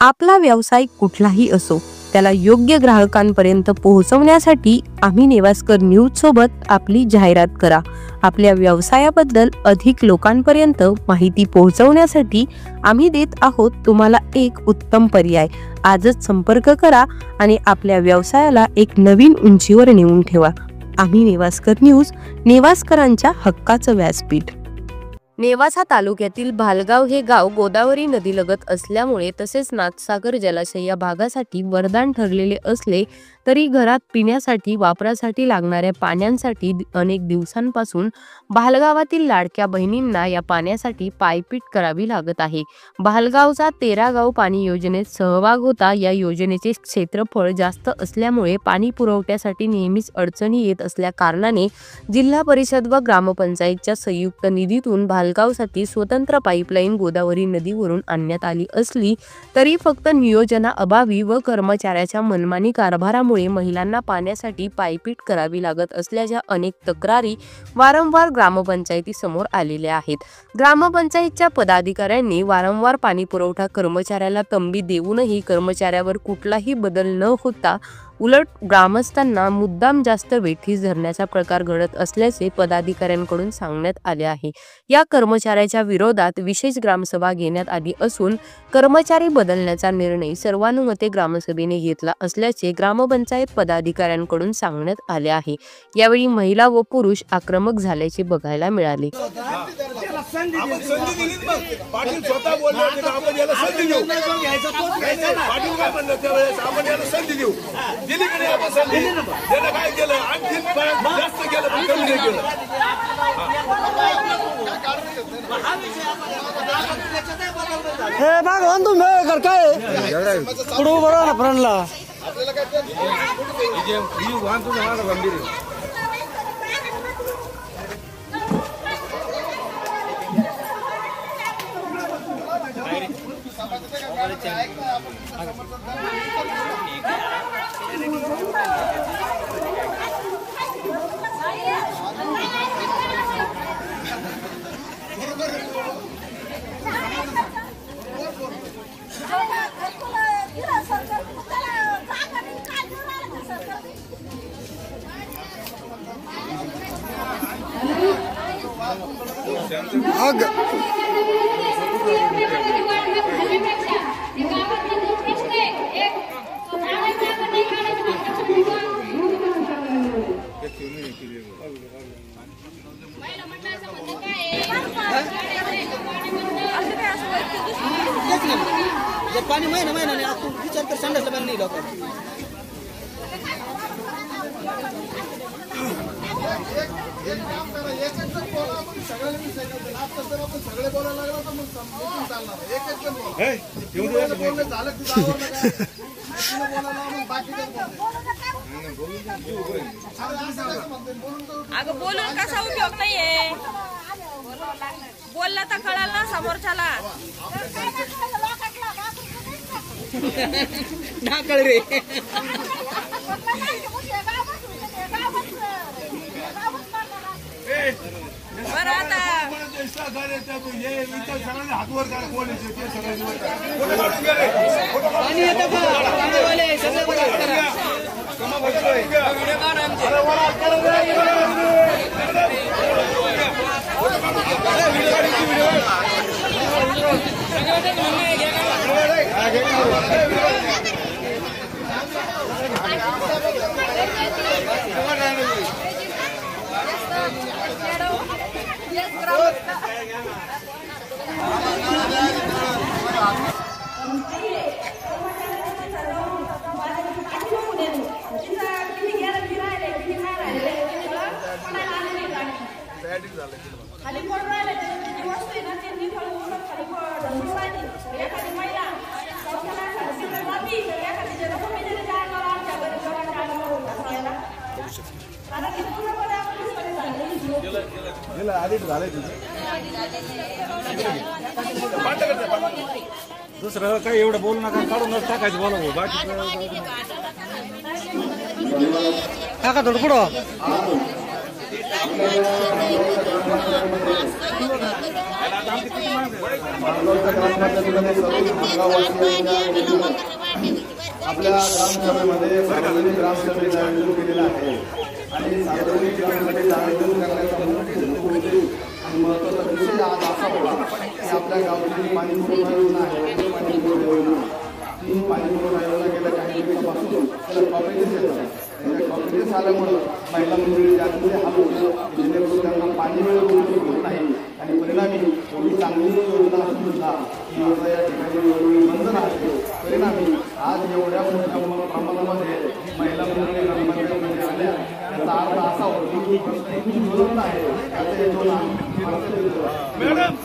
आपला व्यवसाय कुठलाही असो त्याला योग्य ग्राहकांपर्यंत पोहोचवण्यासाठी आम्ही नेवास्कर न्यूज सोबत आपली जाहिरात करा। आपल्या व्यवसायाबद्दल अधिक लोकांपर्यंत माहिती पोहोचवण्यासाठी आम्ही देत आहोत तुम्हाला एक उत्तम पर्याय। आजच संपर्क करा आणि आपल्या व्यवसायाला एक नवीन उंचीवर नेऊन ठेवा। आम्ही नेवास्कर न्यूज, नेवास्करांच्या हक्काचं व्यासपीठ। नेवासा तालुक्यातील भालगाव हे गाव गोदावरी नदीलगत असल्यामुळे तसेच नाथसागर जलाशय या भागासाठी वरदान ठरलेले असले तरी घरात पिण्यासाठी वापरासाठी लागणाऱ्या पाण्यासाठी अनेक दिवसांपासून भालगावातील लाडक्या बहिणींना या पाण्यासाठी पायपीट करावी लागत आहे। भालगावचा 13 गाव पाणी योजनेत सहभाग होता। या योजनेचे क्षेत्रफळ जास्त असल्यामुळे पाणी पुरवठ्यासाठी नेहमीच अडचणी येत असल्या कारणाने जिल्हा परिषद व ग्रामपंचायतच्या संयुक्त निधीतून भालगावसाठी स्वतंत्र पाईपलाईन गोदावरी नदीवरून आणण्यात आली असली तरी फक्त नियोजनाअभावी व कर्मचाऱ्याच्या मनमानी कारभारामुळे महिलांना पाण्यासाठी पायपीट करावी लागत असल्याच्या अनेक तक्रारी वारंवार ग्रामपंचायती समोर आलेल्या आहेत। ग्रामपंचायतच्या पदाधिकाऱ्यांनी वारंवार पाणी पुरवठा कर्मचाऱ्याला तंबी देऊनही कर्मचाऱ्यावर कुठलाही बदल न होता उलट ग्रामस्थांना मुद्दाम जास्त वेठीस धरण्याचा प्रकार घडत असल्याचे पदाधिकाऱ्यांकडून सांगण्यात आले आहे। या कर्मचाऱ्याच्या विरोधात विशेष ग्रामसभा घेण्यात आली असून कर्मचारी बदलण्याचा निर्णय सर्वानुमते ग्रामसभेने घेतला असल्याचे ग्रामपंचायत पदाधिकाऱ्यांकडून सांगण्यात आले आहे। यावेळी महिला व पुरुष आक्रमक झाल्याचे बघायला मिळाले। भगवान तुम्ही कर काय पुढे बरा ना फ्रंटला पाणी महिना महिन्याने आपण विचार कर संडासला पाणी नाही लोक सगळे बोलायला लागला तर मग चालणार एकच बोलणं झालं अगं बोलून कसा उपयोग नाहीये, बोलला तर कळाल ना समोरच्याला। ढाकळ रे बरं आता हातवर पाणी येतं दुसरं काही एवढं बोलू नका, काढूनच टाकायचं बोला बाकी टाका थोडं पुढं माणगावच्या ग्रामपंचायतीमध्ये सर्व गाववासी आपल्या ग्रामसभेमध्ये सार्वजनिक ग्रामसभेचं आयोजन केलेलं आहे आणि सार्वजनिक ग्रामसभेचं आयोजन करण्याचा मुख्य आणि महत्त्वाचा विषय आज असा होता की आपल्या गावाची पाणी पुरवठा योजना आहे. पाणी पुरवठा योजना ही पाणी पुरवठा योजना गेल्या काही दिवसापासून त्याला कॉपरेटिव्ह येतात. त्या कॉपरेटिव्ह आल्यामुळं महिला मंडळी जास्त हाल होतात, जेणेकरून त्यांना पाणी वेळेवर होत नाही आणि परिणामी एवढी चांगली योजना असून सुद्धा ही योजना या ठिकाणी बंद राहते. परिणामी आज एवढ्या मोठ्या प्रमाणामध्ये महिला मंडळी ग्रामपंचायतीमध्ये आल्या त्याचा अर्थ असा होतो की योजना आहे त्याचा योजना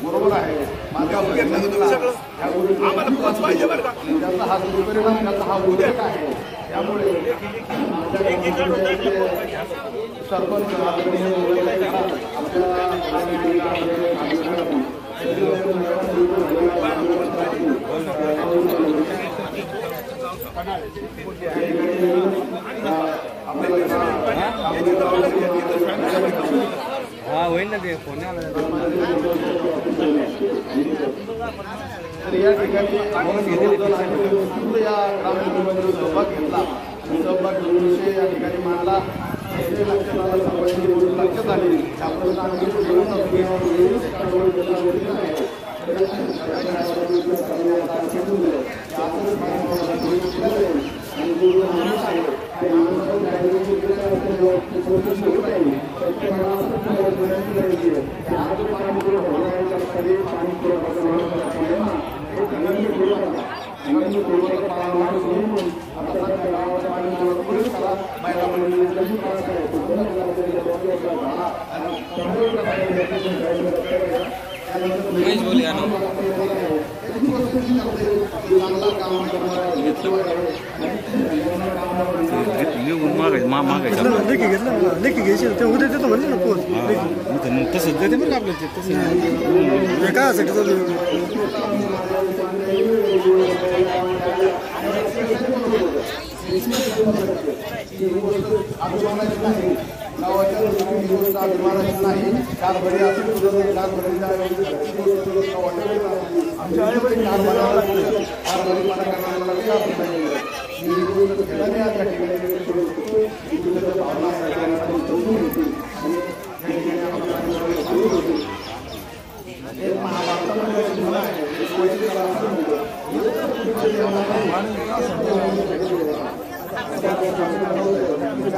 बरोबर आहे. माझ्या त्याचा हा दुष्परिणाम त्याचा हा उद्रेक आहे. त्यामुळे सरपंच हा होईल ना ते फोन तर या ठिकाणी या ग्रामसभेमध्ये सहभाग घेतला आणि सहभाग घेऊन या ठिकाणी मांडला. लक्षात आलं सर्वांची लक्षात आली त्याप्रमाणे लेखी घ्यायची ते उद्या देतो म्हणले ना पोहोच तसंच देते बरं आपलं ते तसं कायसाठी चालू अभिमानाची नाही गावाच्या दृष्टीने गोष्ट अभिमानाची नाही. 4 भरी असेल 4 भरीच्या आमच्या आईवडील 4 भरायला लागले 4 भरी मला करण्याला काही अर्थ नाही. ही गोष्ट खेळाने या ठिकाणी भावना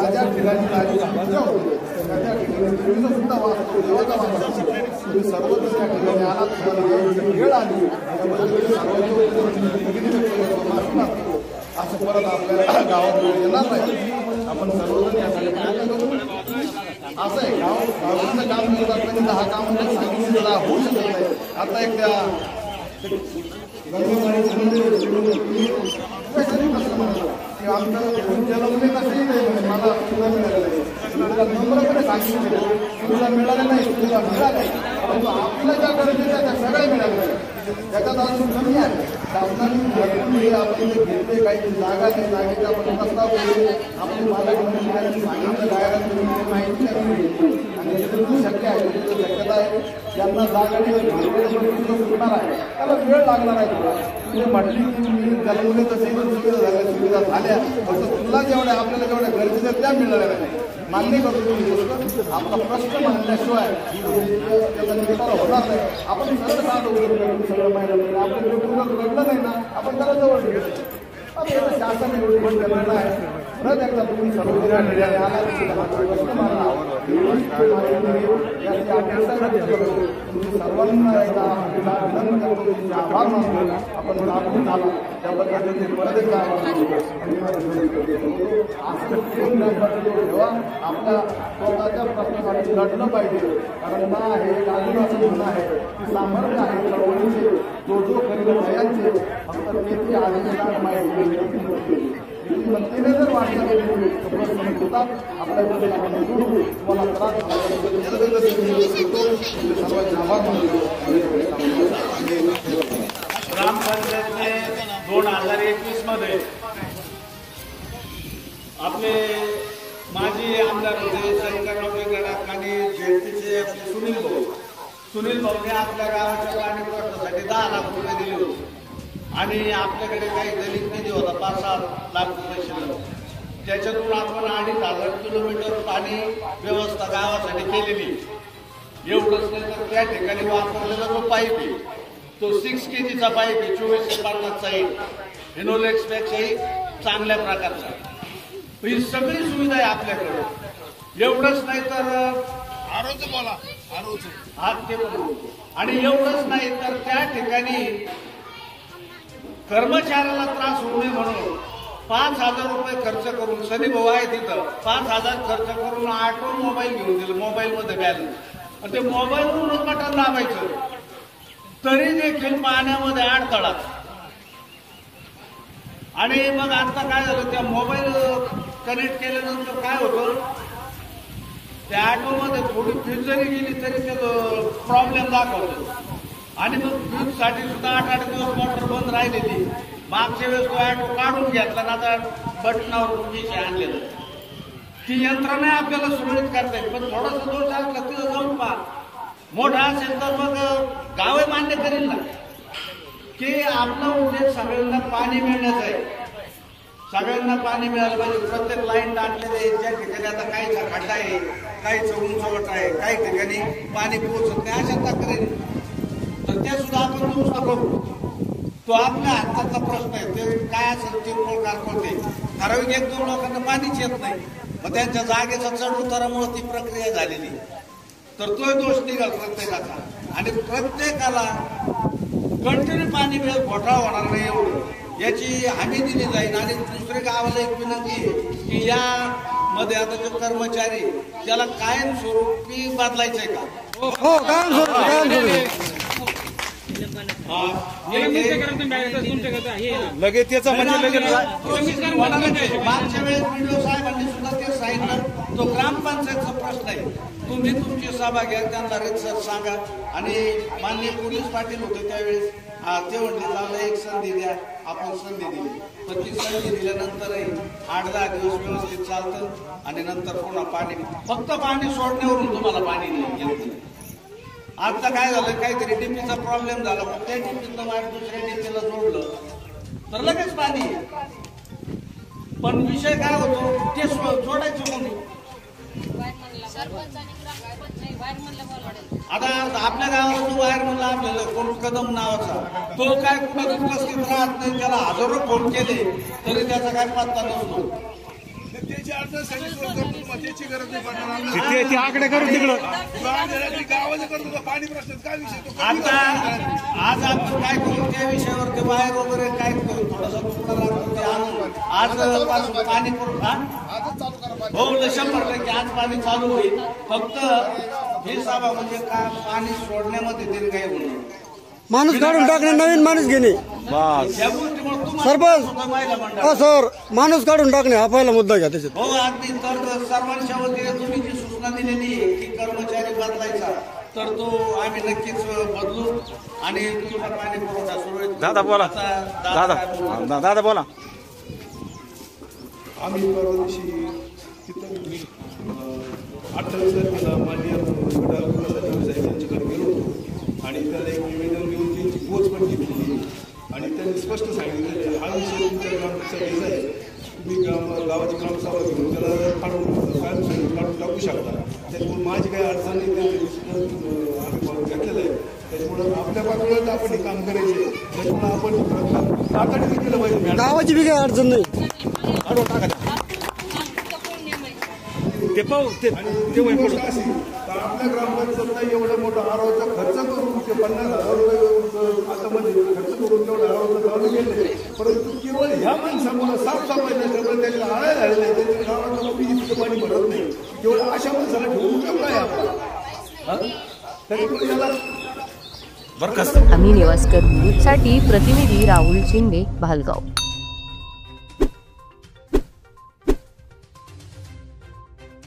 ज्या ठिकाणी सुद्धा वाचतो देवाचा वाचतो तुम्ही सर्वच त्या ठिकाणी आलात वेळ आली असं परत आपल्या गावात येणार नाही. आपण सर्वजण असं आहे गावाचं काम करत असताना 10 काम सांगितलं होऊ शकत नाही. आता एक त्या आमचं जन्मले कसंही नाही मला सुद्धा मिळालं नाही. तुला नम्रपणे सांगितलं तुला मिळालं नाही तुला मिळालं परंतु आपल्या ज्या गरजेच्या त्या सगळ्या मिळाल्या नाही. त्याच्यात अजून कमी आहे. शासनाने आपण घेतले काही जागा त्या जागेचा आपण प्रस्ताव केले आपण पालकमंत्र्यांनी सांगितलं जायला माहिती आणि शक्य आहे शक्यता आहे ज्यांना जागा सुटणार आहे त्याला वेळ लागणार आहे. तुला म्हटली की मी जन्मले तसे सुविधा झाल्या फक्त तुला जेवढ्या आपल्याला जेवढ्या गरजेच्या त्या मिळाल्या नाही. मान्य करतो गोष्ट आपला प्रश्न मांडल्याशिवाय त्याचा निकाल होणार नाही. आपण सगळं माहिती आपलं घडलं नाही ना आपण त्याला जवळ घेतो. शासन केलेलं आहे. परत एकदा तुम्ही सर्व आला सर्वांना एकदा आभार मानतो आपण लाभून झाला त्या पद्धतीने परत एकदा तेव्हा आपल्या स्वतःच्या प्रश्नासाठी लढलं पाहिजे. कारण ना आहे आदिवासी म्हणणं आहे की सामर्थ्य आहे चळवळीचे जो गरीब वयांचे फक्त तेथे आदिवासी माहिती मंत्रीने जर वाटलं होतात आपल्याकडे तुम्हाला सर्वांचे आभार मानतो. ग्रामपंचायतने 2021 मध्ये आपले माजी आमदार होते शंकरराव गडाख आणि जेडपीचे सुनील भाऊ सुनील भाऊने आपल्या गावाच्या पाणी प्रश्नासाठी 10 लाख रुपये दिले होते आणि आपल्याकडे काही दलित निधी होता 5-6 लाख रुपये शिल्लक. त्याच्यातून आपण 2,500 किलोमीटर पाणी व्यवस्था गावासाठी केलेली. एवढंच नाही तर त्या ठिकाणी वापरलेला जो पाईप आहे तो 6 kgचा पाईप आहे, 2450चा आहे, हिनोलेक्सपेक्षाही चांगल्या प्रकारचा. ही सगळी सुविधा आहे आपल्याकडे. एवढंच नाही तर आणि एवढंच नाही तर त्या ठिकाणी कर्मचाऱ्याला त्रास होऊ नये म्हणून 5,000 रुपये खर्च करून, सनी भाऊ आहे तिथं, 5,000 खर्च करून ऑटोमोबाईल घेऊन दिलं, मोबाईलमध्ये बॅलन्स. आणि ते मोबाईलवरून बटन दाबायचं तरी देखील पाण्यामध्ये अडथळा. आणि मग आता काय झालं, त्या मोबाईल कनेक्ट केल्यानंतर काय होतं, त्या ऑटोमध्ये थोडी फ्यूज जरी गेली तरी ते प्रॉब्लेम दाखवतो. आणि मग फ्यूजसाठी सुद्धा 8-8 दिवस मोटर बंद राहिलेली. मागच्या वेळेस तो ऑटो काढून घेतला ना, आता बटनावर विषय आणलेलं. ती यंत्रणा आपल्याला सुरळीत करता येईल, पण थोडासा दोष असला तिथं जाऊन पहा. मोठा असेल तर मग गावही मान्य करेल ना की आपला उद्देश सगळ्यांना पाणी मिळण्याचा आहे. सगळ्यांना पाणी मिळालं पाहिजे. प्रत्येक लाईन टाकलेलं आहे. ज्या ठिकाणी आता काहीचा खड्डा आहे, काहीचं उंचवट आहे, काही ठिकाणी पाणी पोहोचत नाही, अशा तक्रारी तर त्या सुद्धा आपण दुरुस्त करू. तो आपल्या हातातला प्रश्न आहे. ते काय असेल किरकोळ कारकोळ ते ठराविक 1-2 लोकांना पाणीच येत नाही, मग त्यांच्या जागेचा चढ उतारामुळे ती प्रक्रिया झालेली. तर तो दोष निघाल प्रत्येकाचा. आणि प्रत्येकाला कंटिन्यू पाणी मिळेल, घोटाळा होणार नाही एवढं याची हमी दिली जाईल. आणि दुसरी गावाला एक विनंती आहे की यामध्ये आता जो कर्मचारी त्याला कायमस्वरूपी बदलायचंय का? हो, कायमस्वरूपी लगेच त्याचा म्हणजे मागच्या वेळेस व्हिडिओ साहेबांनी सुद्धा ते सांगितलं, तो ग्रामपंचायतचा प्रश्न आहे. तुम्ही तुमची सभा घ्या, त्यांना रितसर सांगा. आणि माननीय पोलीस पाटील होते त्यावेळेस ते म्हणले चांगलं एक संधी द्या. आपण संधी दिली, पण ती संधी दिल्यानंतरही 8-10 दिवस व्यवस्थित चालतं आणि नंतर पुन्हा पाणी, फक्त पाणी सोडण्यावरून तुम्हाला पाणी येत. आता काय झालं, काहीतरी डीपीचा प्रॉब्लेम झाला, पण त्या डीपीतनं दुसऱ्या डीपीला जोडलं तर लगेच पाणी. पण विषय काय होतो, ते जोडायचं म्हणून. आता आपल्या गावाला जो बाहेर म्हणला आपल्याला कोण कदम नावाचा, तो काय कुठं उपस्थित राहत नाही. त्याला हजारो फोन केले तरी त्याचा काय पत्ता नसतो. आकडे करून तिकडं आता आज आपण काय करू त्या विषयावर, ते बाहेर वगैरे काय करू, थोडासा तुकडा लागतो ते आणून आजपासून पाणी पुरवठा हो 100% आज पाणी चालू होईल. फक्त हे सभा म्हणजे का पाणी सोडण्यामध्ये दीर्घाई होईल. माणूस काढून टाकणे, नवीन माणूस घेणे. या गोष्टीमुळे सरपंच हो सर, माणूस काढून टाकणे हा पहिला मुद्दा घ्या त्याच्यात. हो अगदी. तर सर्वांच्या वतीने तुम्ही जी सूचना दिलेली आहे की कर्मचारी बदलायचा, तर तो आम्ही नक्कीच बदलू आणि तुमचा पाणी पुरवठा सुरळीत. दादा बोला. दादा बोला. आम्ही परवा दिवशी तिथं 28 तारखेला माननीय त्यांच्याकडे गेलो होतो आणि त्याला एक निवेदन घेऊन त्यांची पोच पण घेतली. आणि त्यांनी स्पष्ट सांगितलं हा विषय तुमच्या ग्रामपंचायतीचा आहे, तुम्ही गावाची ग्रामसभा घेऊन त्याला काढून टाकू शकता. त्याच्यामुळे माझी काही अडचण नाही, त्यांच्या आम्ही घेतलेलं आहे. त्याच्यामुळं आपल्या पातळीवर आपण हे काम करायचे. त्याच्यामुळे आपण तातडीने केलं पाहिजे. गावाची बी काही अडचण नाही, काढून टाका ते पाहू. आपल्या ग्रामपंचायतला एवढा मोठा आरोचा खर्च करून ते 50,000 रुपये आता मध्ये खर्च करून तेवढा आरोचा चालू केले. परंतु केवळ ह्या माणसामुळे साफसफाई त्याच्यामुळे त्याला आळ्या झालेल्या आहे. त्याच्या गावाला तिथं पाणी भरत नाही. केवळ अशा माणसाला ठेवून उपयोग काय आपला. त्याच्यामुळे याला आम्ही नेवास्कर न्यूजसाठी प्रतिनिधी राहुल शिंदे, भालगाव.